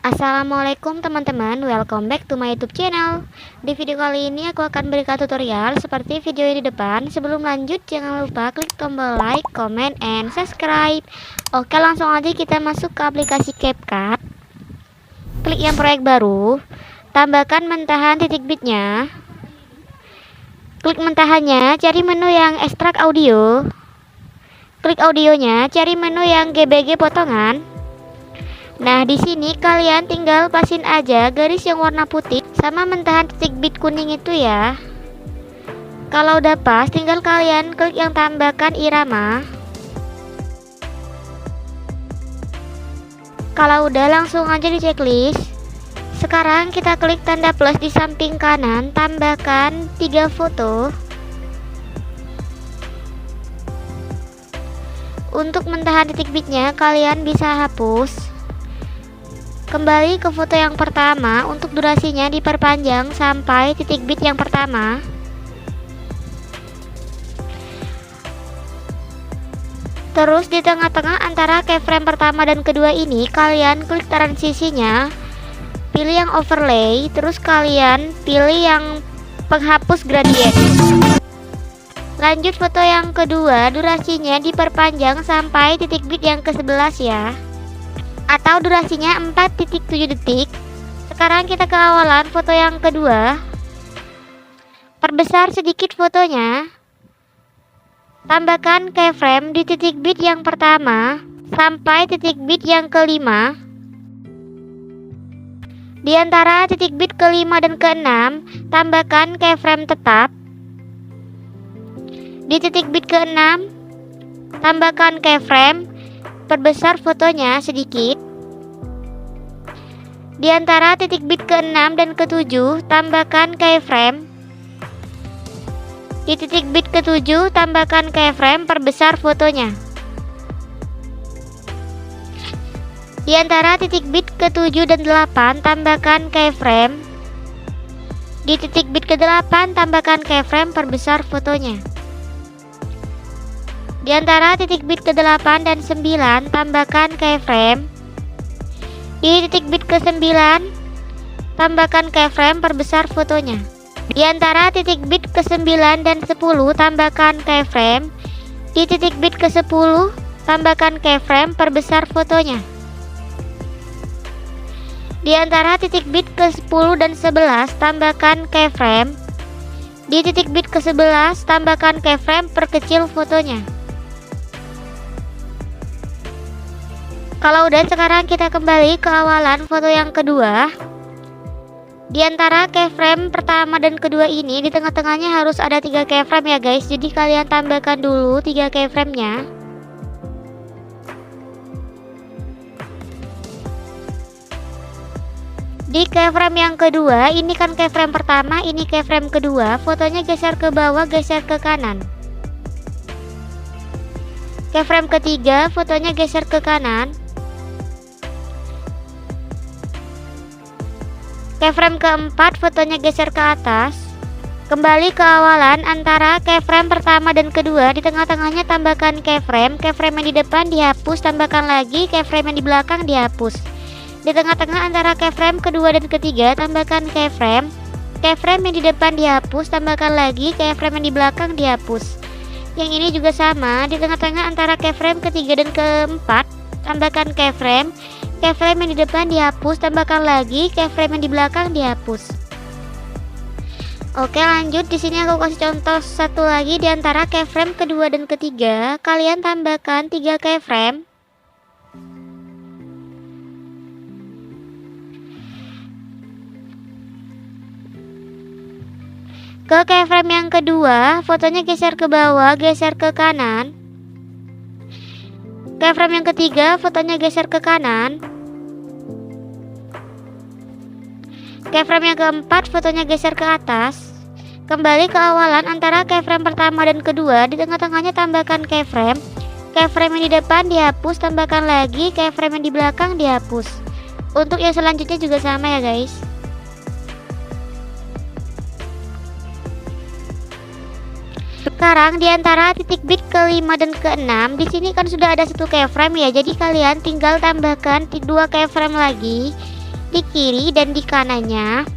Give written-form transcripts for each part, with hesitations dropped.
Assalamualaikum teman-teman, welcome back to my YouTube channel. Di video kali ini aku akan berikan tutorial seperti video yang di depan. Sebelum lanjut, jangan lupa klik tombol like, comment, and subscribe. Oke, langsung aja kita masuk ke aplikasi CapCut. Klik yang proyek baru, tambahkan mentahan titik bitnya. Klik mentahannya, cari menu yang ekstrak audio. Klik audionya, cari menu yang GBG potongan. Nah, di sini kalian tinggal pasin aja garis yang warna putih sama mentahan titik bit kuning itu ya. Kalau udah pas, tinggal kalian klik yang tambahkan irama. Kalau udah, langsung aja di checklist. Sekarang kita klik tanda plus di samping kanan, tambahkan 3 foto. Untuk mentahan titik bitnya kalian bisa hapus. Kembali ke foto yang pertama, untuk durasinya diperpanjang sampai titik bit yang pertama. Terus di tengah-tengah antara keyframe pertama dan kedua ini, kalian klik transisinya, pilih yang overlay, terus kalian pilih yang penghapus gradient. Lanjut foto yang kedua, durasinya diperpanjang sampai titik bit yang ke-11 ya, atau durasinya 4.7 detik. Sekarang kita ke awalan foto yang kedua. Perbesar sedikit fotonya. Tambahkan keyframe di titik bit yang pertama sampai titik bit yang kelima. Di antara titik bit kelima dan keenam, tambahkan keyframe tetap. Di titik bit keenam, tambahkan keyframe. Perbesar fotonya sedikit. Di antara titik bit ke-6 dan ke-7, tambahkan keyframe. Di titik bit ke-7, tambahkan keyframe, perbesar fotonya. Di antara titik bit ke-7 dan 8, tambahkan keyframe. Di titik bit ke-8, tambahkan keyframe, perbesar fotonya. Di antara titik bit ke-8 dan 9, tambahkan keyframe. Di titik bit ke-9, tambahkan keyframe, perbesar fotonya. Di antara titik bit ke-9 dan 10, tambahkan keyframe. Di titik bit ke-10, tambahkan keyframe, perbesar fotonya. Di antara titik bit ke-10 dan 11, tambahkan keyframe. Di titik bit ke-11, tambahkan keyframe, perkecil fotonya. Kalau udah, sekarang kita kembali ke awalan foto yang kedua. Di antara keyframe pertama dan kedua ini, di tengah-tengahnya harus ada 3 keyframe ya guys. Jadi kalian tambahkan dulu 3 keyframe-nya. Di keyframe yang kedua, ini kan keyframe pertama, ini keyframe kedua. Fotonya geser ke bawah, geser ke kanan. Keyframe ketiga, fotonya geser ke kanan. Keyframe keempat, fotonya geser ke atas. Kembali ke awalan antara keyframe pertama dan kedua, di tengah-tengahnya tambahkan keyframe. Keyframe yang di depan dihapus, tambahkan lagi. Keyframe yang di belakang dihapus. Di tengah-tengah antara keyframe kedua dan ketiga, tambahkan keyframe. Keyframe yang di depan dihapus, tambahkan lagi. Keyframe yang di belakang dihapus. Yang ini juga sama, di tengah-tengah antara keyframe ketiga dan keempat, tambahkan keyframe. Keyframe yang di depan dihapus, tambahkan lagi. Keyframe yang di belakang dihapus. Oke, lanjut. Di sini aku kasih contoh satu lagi. Di antara keyframe kedua dan ketiga, kalian tambahkan 3 keyframe. Ke keyframe yang kedua, fotonya geser ke bawah, geser ke kanan. Keyframe yang ketiga, fotonya geser ke kanan. Keyframe yang keempat, fotonya geser ke atas. Kembali ke awalan antara keyframe pertama dan kedua, di tengah-tengahnya tambahkan keyframe. Keyframe yang di depan dihapus, tambahkan lagi. Keyframe yang di belakang dihapus. Untuk yang selanjutnya juga sama ya guys. Sekarang di antara titik bit ke-5 dan ke-6, di sini kan sudah ada 1 keyframe ya. Jadi kalian tinggal tambahkan 2 keyframe lagi. di kiri dan di kanannya.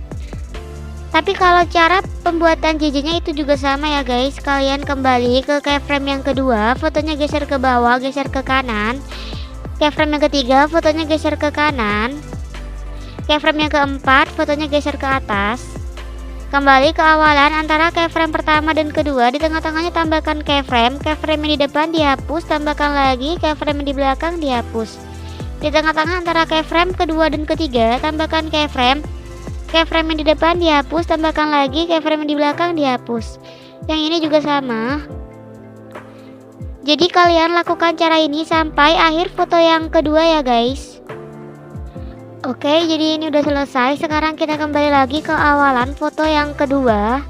Tapi kalau cara pembuatan JJ-nya itu juga sama ya guys. Kalian kembali ke keyframe yang kedua, fotonya geser ke bawah, geser ke kanan. Keyframe yang ketiga, fotonya geser ke kanan. Keyframe yang keempat, fotonya geser ke atas. Kembali ke awalan antara keyframe pertama dan kedua, di tengah-tengahnya tambahkan keyframe. Keyframe yang di depan dihapus, tambahkan lagi keyframe yang di belakang dihapus. Di tengah-tengah antara keyframe kedua dan ketiga, tambahkan keyframe. Keyframe yang di depan dihapus, tambahkan lagi keyframe yang di belakang dihapus. Yang ini juga sama. Jadi kalian lakukan cara ini sampai akhir foto yang kedua ya guys. Oke, jadi ini udah selesai. Sekarang kita kembali lagi ke awalan foto yang kedua.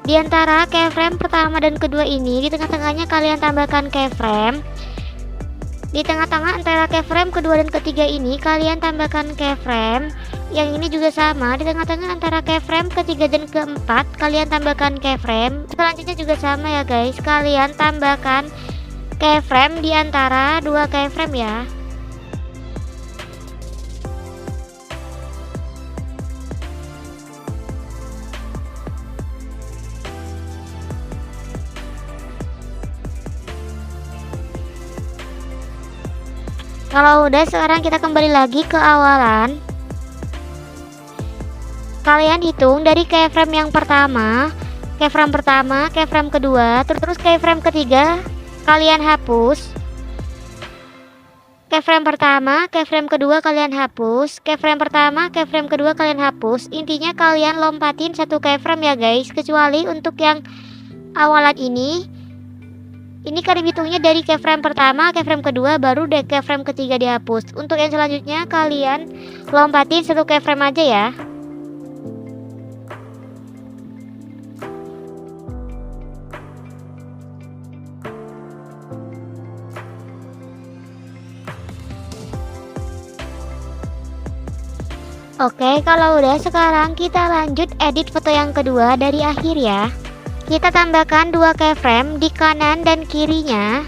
Di antara keyframe pertama dan kedua ini, di tengah-tengahnya kalian tambahkan keyframe. Di tengah-tengah antara keyframe kedua dan ketiga ini kalian tambahkan keyframe. Yang ini juga sama, di tengah-tengah antara keyframe ketiga dan keempat kalian tambahkan keyframe. Selanjutnya juga sama ya guys, kalian tambahkan keyframe di antara dua keyframe ya. Kalau udah, sekarang kita kembali lagi ke awalan. Kalian hitung dari keyframe yang pertama, keyframe kedua, terus keyframe ketiga kalian hapus. Keyframe pertama, keyframe kedua kalian hapus. Keyframe pertama, keyframe kedua kalian hapus. Intinya kalian lompatin satu keyframe ya guys, kecuali untuk yang awalan ini. Ini kan hitungnya dari keyframe pertama, keyframe kedua, baru deh keyframe ketiga dihapus. Untuk yang selanjutnya kalian lompatin satu keyframe aja ya. Oke, kalau udah, sekarang kita lanjut edit foto yang kedua dari akhir ya. Kita tambahkan dua keyframe di kanan dan kirinya.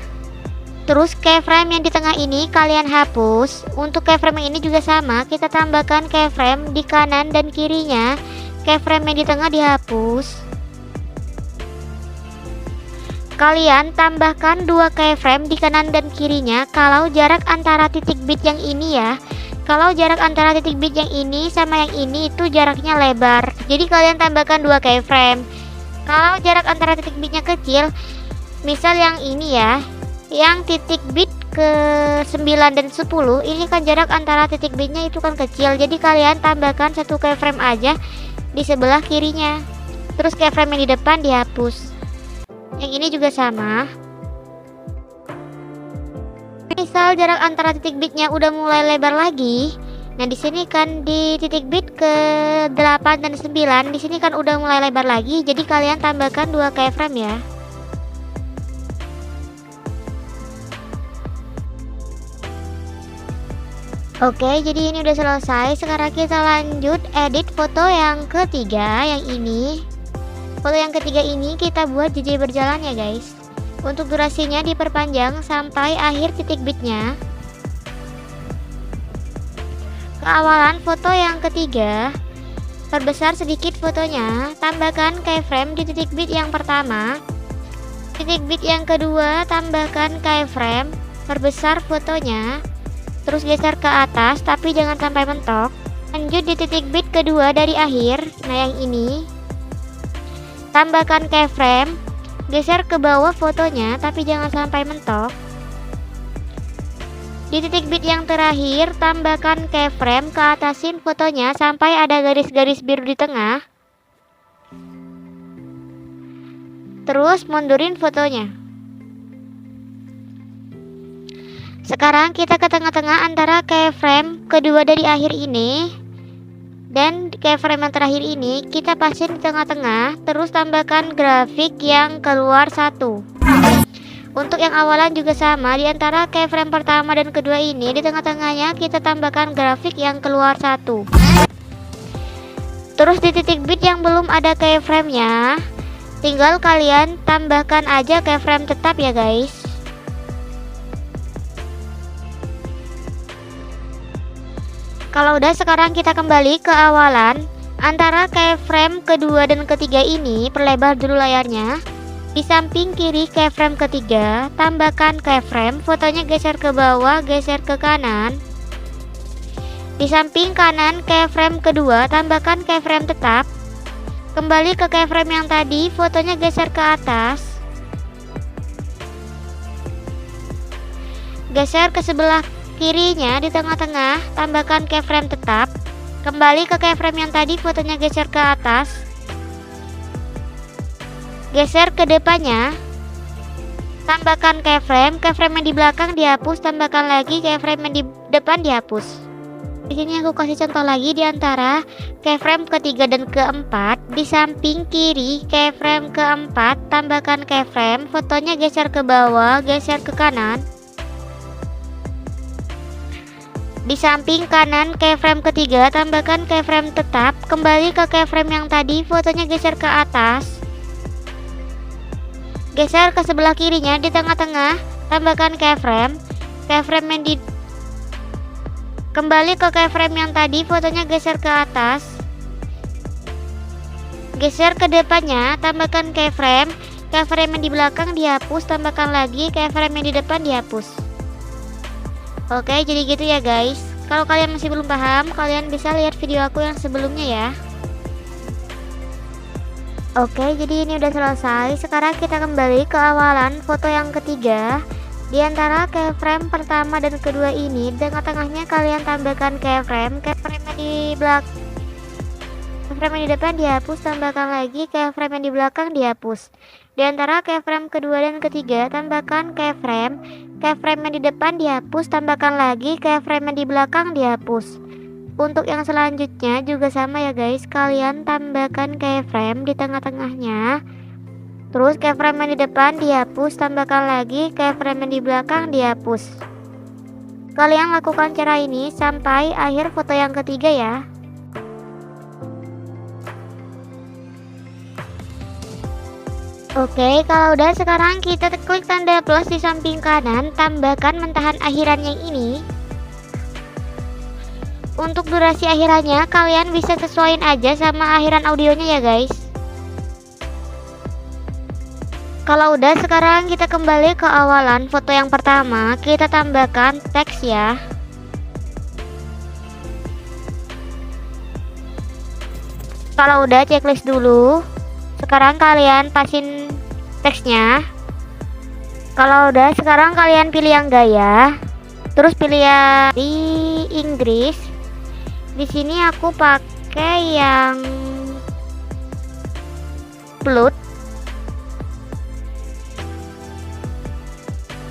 Terus keyframe yang di tengah ini kalian hapus. Untuk keyframe yang ini juga sama, kita tambahkan keyframe di kanan dan kirinya. Keyframe yang di tengah dihapus. Kalian tambahkan dua keyframe di kanan dan kirinya kalau jarak antara titik bit yang ini ya. Kalau jarak antara titik bit yang ini sama yang ini itu jaraknya lebar. Jadi kalian tambahkan dua keyframe. Kalau jarak antara titik bitnya kecil, misal yang ini ya, yang titik bit ke 9 dan 10, ini kan jarak antara titik bitnya itu kan kecil. Jadi kalian tambahkan satu keyframe aja di sebelah kirinya. Terus keyframe yang di depan dihapus. Yang ini juga sama. Misal jarak antara titik bitnya udah mulai lebar lagi. Nah, di sini kan di titik bit ke 8 dan 9, di sini kan udah mulai lebar lagi. Jadi kalian tambahkan dua keyframe ya. Oke, jadi ini udah selesai. Sekarang kita lanjut edit foto yang ketiga, yang ini. Foto yang ketiga ini kita buat JJ berjalan ya guys. Untuk durasinya diperpanjang sampai akhir titik bitnya. Awalan foto yang ketiga, perbesar sedikit fotonya, tambahkan keyframe di titik bit yang pertama. Titik bit yang kedua tambahkan keyframe, perbesar fotonya, terus geser ke atas tapi jangan sampai mentok. Lanjut di titik bit kedua dari akhir, nah yang ini. Tambahkan keyframe, geser ke bawah fotonya tapi jangan sampai mentok. Di titik bit yang terakhir, tambahkan keyframe, ke atasin fotonya sampai ada garis-garis biru di tengah. Terus mundurin fotonya. Sekarang kita ke tengah-tengah antara keyframe kedua dari akhir ini dan keyframe yang terakhir ini, kita pasin di tengah-tengah. Terus tambahkan grafik yang keluar satu. Untuk yang awalan juga sama, di antara keyframe pertama dan kedua ini, di tengah-tengahnya kita tambahkan grafik yang keluar satu. Terus di titik bit yang belum ada keyframe-nya, tinggal kalian tambahkan aja keyframe tetap ya guys. Kalau udah, sekarang kita kembali ke awalan. Antara keyframe kedua dan ketiga ini, perlebar dulu layarnya. Di samping kiri keyframe ketiga, tambahkan keyframe, fotonya geser ke bawah, geser ke kanan. Di samping kanan keyframe kedua, tambahkan keyframe tetap. Kembali ke keyframe yang tadi, fotonya geser ke atas. Geser ke sebelah kirinya di tengah-tengah, tambahkan keyframe tetap. Kembali ke keyframe yang tadi, fotonya geser ke atas. Geser ke depannya, tambahkan keyframe, keyframe yang di belakang dihapus, tambahkan lagi keyframe yang di depan dihapus. Di sini aku kasih contoh lagi. Di antara keyframe ketiga dan keempat, di samping kiri keyframe keempat, tambahkan keyframe, fotonya geser ke bawah, geser ke kanan. Di samping kanan keyframe ketiga, tambahkan keyframe tetap. Kembali ke keyframe yang tadi, fotonya geser ke atas. Geser ke sebelah kirinya di tengah-tengah, tambahkan keyframe, keyframe yang di kembali ke keyframe yang tadi, fotonya geser ke atas. Geser ke depannya, tambahkan keyframe, keyframe yang di belakang dihapus, tambahkan lagi keyframe yang di depan dihapus. Oke, jadi gitu ya guys. Kalau kalian masih belum paham, kalian bisa lihat video aku yang sebelumnya ya. Oke, jadi ini udah selesai. Sekarang kita kembali ke awalan foto yang ketiga. Di antara keyframe pertama dan kedua ini, tengah-tengahnya kalian tambahkan keyframe, keyframe yang di belakang, keyframe yang di depan dihapus, tambahkan lagi keyframe yang di belakang dihapus. Di antara keyframe kedua dan ketiga, tambahkan keyframe, keyframe yang di depan dihapus, tambahkan lagi keyframe yang di belakang dihapus. Untuk yang selanjutnya juga sama ya guys, kalian tambahkan keyframe di tengah-tengahnya. Terus keyframe yang di depan dihapus, tambahkan lagi keyframe yang di belakang dihapus. Kalian lakukan cara ini sampai akhir foto yang ketiga ya. Oke, kalau udah, sekarang kita klik tanda plus di samping kanan, tambahkan mentahan akhiran yang ini. Untuk durasi akhirannya kalian bisa sesuaiin aja sama akhiran audionya ya guys. Kalau udah, sekarang kita kembali ke awalan foto yang pertama, kita tambahkan teks ya. Kalau udah, checklist dulu. Sekarang kalian pasin teksnya. Kalau udah, sekarang kalian pilih yang gaya. Terus pilih yang di Inggris. Di sini aku pakai yang float.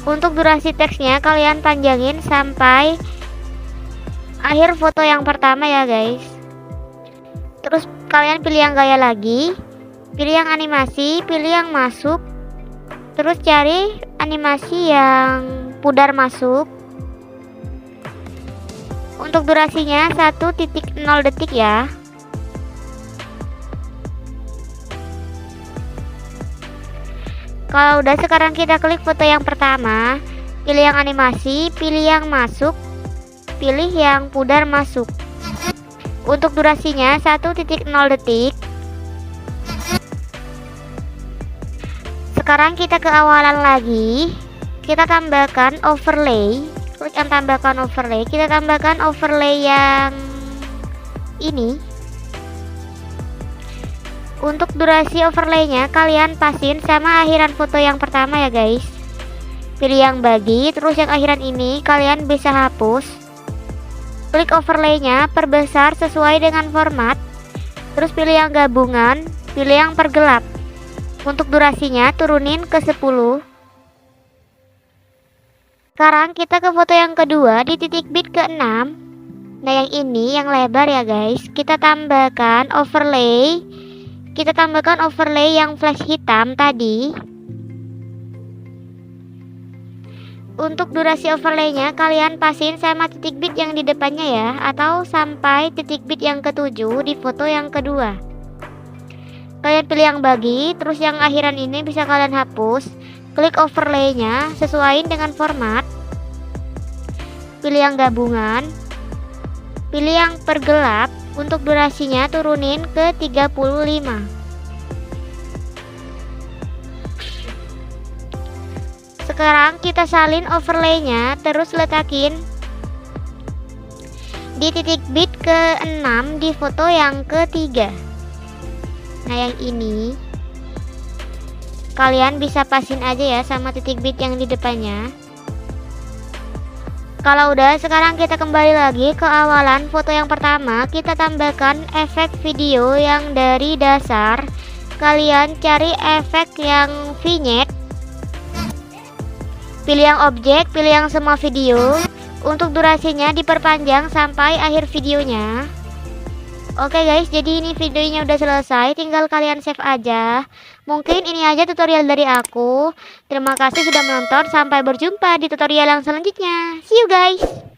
Untuk durasi teksnya kalian panjangin sampai akhir foto yang pertama ya guys. Terus kalian pilih yang gaya lagi, pilih yang animasi, pilih yang masuk. Terus cari animasi yang pudar masuk. Untuk durasinya 1.0 detik ya. Kalau udah, sekarang kita klik foto yang pertama, pilih yang animasi, pilih yang masuk, pilih yang pudar masuk. Untuk durasinya 1.0 detik. Sekarang kita ke awalan lagi, kita tambahkan overlay. Klik yang tambahkan overlay, kita tambahkan overlay yang ini. Untuk durasi overlaynya kalian pasin sama akhiran foto yang pertama ya guys. Pilih yang bagi, terus yang akhiran ini kalian bisa hapus. Klik overlaynya, perbesar sesuai dengan format. Terus pilih yang gabungan, pilih yang pergelap. Untuk durasinya turunin ke 10. Sekarang kita ke foto yang kedua di titik bit ke-6. Nah yang ini yang lebar ya guys. Kita tambahkan overlay. Kita tambahkan overlay yang flash hitam tadi. Untuk durasi overlaynya kalian pasin sama titik bit yang di depannya ya, atau sampai titik bit yang ke-7 di foto yang kedua. Kalian pilih yang bagi, terus yang akhiran ini bisa kalian hapus. Klik overlaynya, sesuaiin dengan format. Pilih yang gabungan, pilih yang pergelap. Untuk durasinya turunin ke 35. Sekarang kita salin overlaynya, terus letakin di titik bit ke-6 di foto yang ketiga. Nah, yang ini kalian bisa pasin aja ya sama titik bit yang di depannya. Kalau udah, sekarang kita kembali lagi ke awalan foto yang pertama. Kita tambahkan efek video yang dari dasar. Kalian cari efek yang vignette. Pilih yang objek, pilih yang semua video. Untuk durasinya diperpanjang sampai akhir videonya. Oke guys, jadi ini videonya udah selesai, tinggal kalian save aja. Mungkin ini aja tutorial dari aku. Terima kasih sudah menonton, sampai berjumpa di tutorial yang selanjutnya. See you guys.